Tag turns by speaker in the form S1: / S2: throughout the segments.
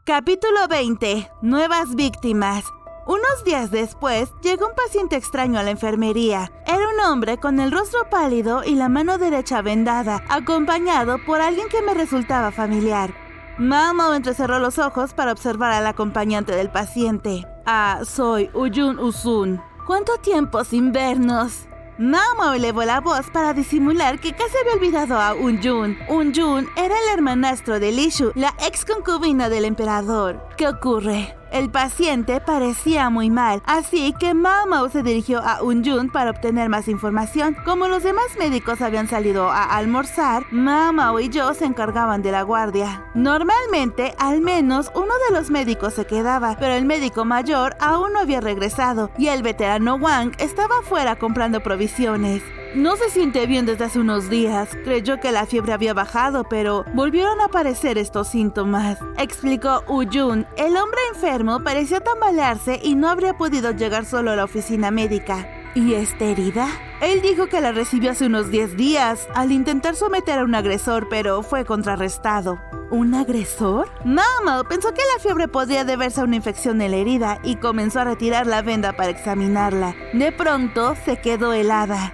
S1: Capítulo 20. Nuevas víctimas. Unos días después, llegó un paciente extraño a la enfermería. Era un hombre con el rostro pálido y la mano derecha vendada, acompañado por alguien que me resultaba familiar. Mao Mao entrecerró los ojos para observar al acompañante del paciente. Soy Uyun Usun. ¿Cuánto tiempo sin vernos? Mao Mao elevó la voz para disimular que casi había olvidado a Uyun. Uyun era el hermanastro de Lishu, la ex concubina del emperador. ¿Qué ocurre? El paciente parecía muy mal, así que Mao Mao se dirigió a Uyun para obtener más información. Como los demás médicos habían salido a almorzar, Mao Mao y yo se encargaban de la guardia. Normalmente, al menos uno de los médicos se quedaba, pero el médico mayor aún no había regresado y el veterano Wang estaba afuera comprando provisiones. No se siente bien desde hace unos días. Creyó que la fiebre había bajado, pero volvieron a aparecer estos síntomas, explicó Uyun. El hombre enfermo parecía tambalearse y no habría podido llegar solo a la oficina médica. ¿Y esta herida? Él dijo que la recibió hace unos 10 días al intentar someter a un agresor, pero fue contrarrestado. ¿Un agresor? Mao Mao pensó que la fiebre podría deberse a una infección en la herida y comenzó a retirar la venda para examinarla. De pronto se quedó helada.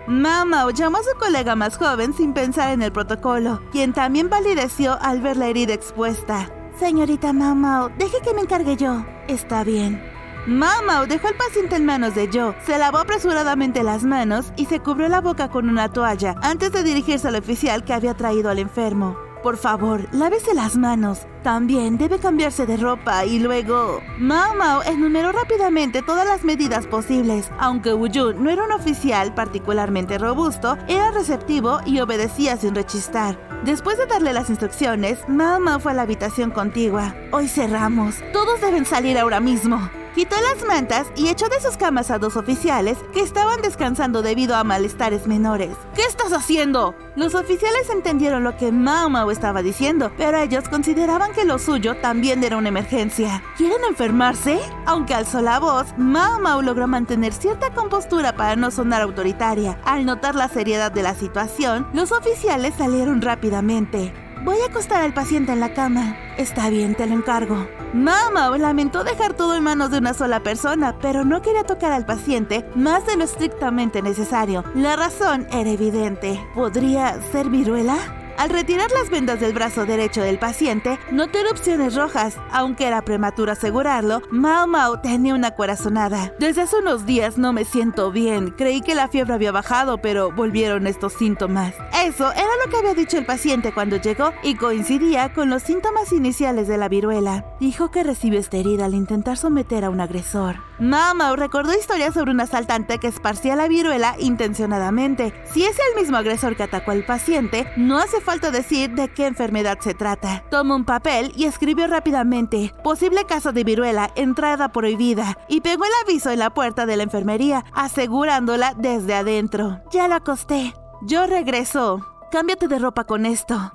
S1: Mao Mao llamó a su colega más joven sin pensar en el protocolo, quien también palideció al ver la herida expuesta. Señorita Mao Mao, deje que me encargue yo. Está bien. Mao Mao dejó al paciente en manos de Jo, se lavó apresuradamente las manos y se cubrió la boca con una toalla antes de dirigirse al oficial que había traído al enfermo. Por favor, lávese las manos. También debe cambiarse de ropa y luego... Mao Mao enumeró rápidamente todas las medidas posibles. Aunque Uyun no era un oficial particularmente robusto, era receptivo y obedecía sin rechistar. Después de darle las instrucciones, Mao Mao fue a la habitación contigua. Hoy cerramos. Todos deben salir ahora mismo. Quitó las mantas y echó de sus camas a 2 oficiales que estaban descansando debido a malestares menores. ¿Qué estás haciendo? Los oficiales entendieron lo que Mao Mao estaba diciendo, pero ellos consideraban que lo suyo también era una emergencia. ¿Quieren enfermarse? Aunque alzó la voz, Mao Mao logró mantener cierta compostura para no sonar autoritaria. Al notar la seriedad de la situación, los oficiales salieron rápidamente. Voy a acostar al paciente en la cama. Está bien, te lo encargo. Mao Mao lamentó dejar todo en manos de una sola persona, pero no quería tocar al paciente más de lo estrictamente necesario. La razón era evidente. ¿Podría ser viruela? Al retirar las vendas del brazo derecho del paciente, notó erupciones rojas. Aunque era prematuro asegurarlo, Mao Mao tenía una corazonada. Desde hace unos días no me siento bien. Creí que la fiebre había bajado, pero volvieron estos síntomas. Eso era lo que había dicho el paciente cuando llegó y coincidía con los síntomas iniciales de la viruela. Dijo que recibió esta herida al intentar someter a un agresor. Mao Mao recordó historias sobre un asaltante que esparcía la viruela intencionadamente. Si es el mismo agresor que atacó al paciente, no hace falta decir de qué enfermedad se trata. Tomó un papel y escribió rápidamente: posible caso de viruela, entrada prohibida, y pegó el aviso en la puerta de la enfermería, asegurándola desde adentro. Ya lo acosté. Jo regresó. Cámbiate de ropa con esto.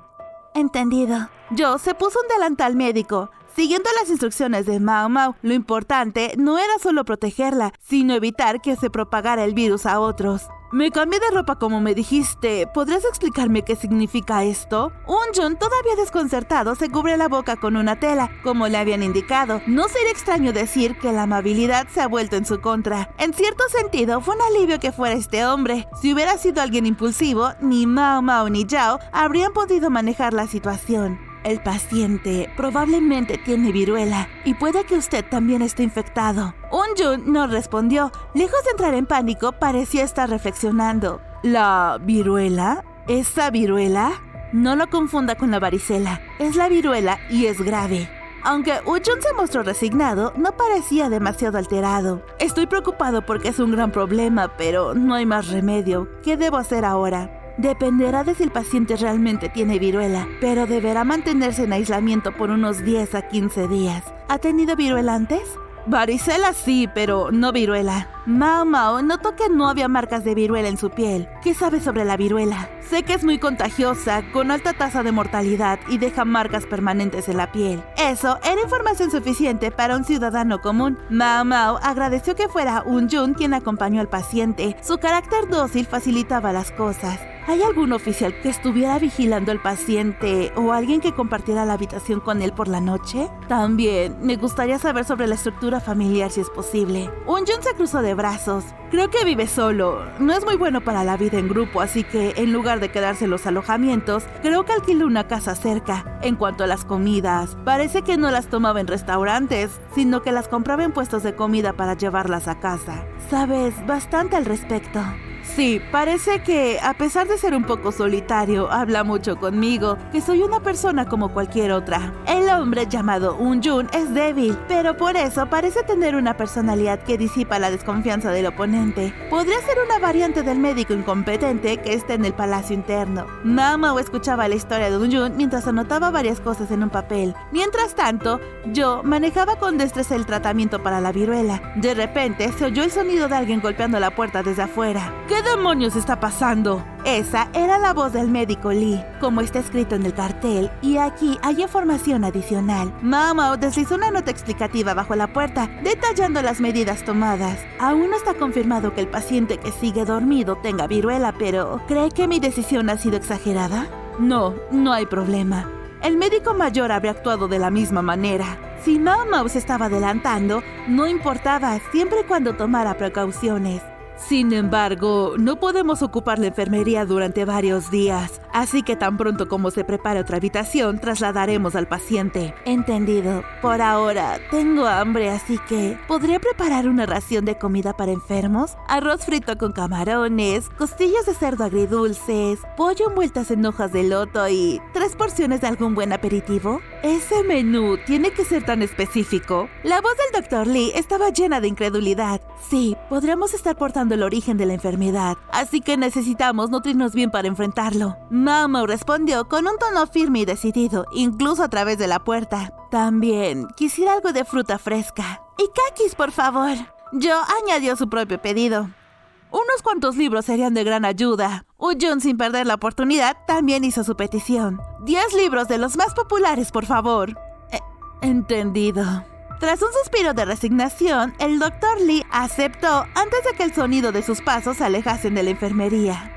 S1: Entendido. Jo se puso un delantal médico. Siguiendo las instrucciones de Mao Mao, lo importante no era solo protegerla, sino evitar que se propagara el virus a otros. Me cambié de ropa como me dijiste. ¿Podrías explicarme qué significa esto? Uyun, todavía desconcertado, se cubre la boca con una tela, como le habían indicado. No sería extraño decir que la amabilidad se ha vuelto en su contra. En cierto sentido, fue un alivio que fuera este hombre. Si hubiera sido alguien impulsivo, ni Mao Mao ni Zhao habrían podido manejar la situación. El paciente probablemente tiene viruela y puede que usted también esté infectado. Uyun no respondió. Lejos de entrar en pánico, parecía estar reflexionando. ¿La viruela? ¿Esa viruela? No lo confunda con la varicela. Es la viruela y es grave. Aunque Uyun se mostró resignado, no parecía demasiado alterado. Estoy preocupado porque es un gran problema, pero no hay más remedio. ¿Qué debo hacer ahora? Dependerá de si el paciente realmente tiene viruela, pero deberá mantenerse en aislamiento por unos 10 a 15 días. ¿Ha tenido viruela antes? Varicela sí, pero no viruela. Mao Mao notó que no había marcas de viruela en su piel. ¿Qué sabe sobre la viruela? Sé que es muy contagiosa, con alta tasa de mortalidad y deja marcas permanentes en la piel. Eso era información suficiente para un ciudadano común. Mao Mao agradeció que fuera Uyun quien acompañó al paciente. Su carácter dócil facilitaba las cosas. ¿Hay algún oficial que estuviera vigilando al paciente o alguien que compartiera la habitación con él por la noche? También me gustaría saber sobre la estructura familiar si es posible. Un-jun se cruzó de brazos. Creo que vive solo. No es muy bueno para la vida en grupo, así que en lugar de quedarse en los alojamientos, creo que alquiló una casa cerca. En cuanto a las comidas, parece que no las tomaba en restaurantes, sino que las compraba en puestos de comida para llevarlas a casa. Sabes bastante al respecto. Sí, parece que, a pesar de ser un poco solitario, habla mucho conmigo, que soy una persona como cualquier otra. El hombre llamado Un-jun es débil, pero por eso parece tener una personalidad que disipa la desconfianza del oponente. Podría ser una variante del médico incompetente que está en el palacio interno. Mao escuchaba la historia de Un-jun mientras anotaba varias cosas en un papel. Mientras tanto, yo manejaba con destreza el tratamiento para la viruela. De repente, se oyó el sonido de alguien golpeando la puerta desde afuera. ¿Qué demonios está pasando? Esa era la voz del médico Lee, como está escrito en el cartel, y aquí hay información adicional. Mao deslizó una nota explicativa bajo la puerta, detallando las medidas tomadas. Aún no está confirmado que el paciente que sigue dormido tenga viruela, pero ¿cree que mi decisión ha sido exagerada? No hay problema. El médico mayor habría actuado de la misma manera. Si Mao se estaba adelantando, no importaba, siempre y cuando tomara precauciones. Sin embargo, no podemos ocupar la enfermería durante varios días, así que tan pronto como se prepare otra habitación, trasladaremos al paciente. Entendido. Por ahora, tengo hambre, así que ¿podría preparar una ración de comida para enfermos? Arroz frito con camarones, costillas de cerdo agridulces, pollo envueltas en hojas de loto y 3 porciones de algún buen aperitivo. ¿Ese menú tiene que ser tan específico? La voz del Dr. Lee estaba llena de incredulidad. Sí, podríamos estar portando el origen de la enfermedad, así que necesitamos nutrirnos bien para enfrentarlo. Mao respondió con un tono firme y decidido, incluso a través de la puerta. También quisiera algo de fruta fresca. Y kakis, por favor. Yo añadió su propio pedido. Unos cuantos libros serían de gran ayuda. Un-jun, sin perder la oportunidad, también hizo su petición. 10 libros de los más populares, por favor. Entendido. Tras un suspiro de resignación, el Dr. Lee aceptó antes de que el sonido de sus pasos se alejasen de la enfermería.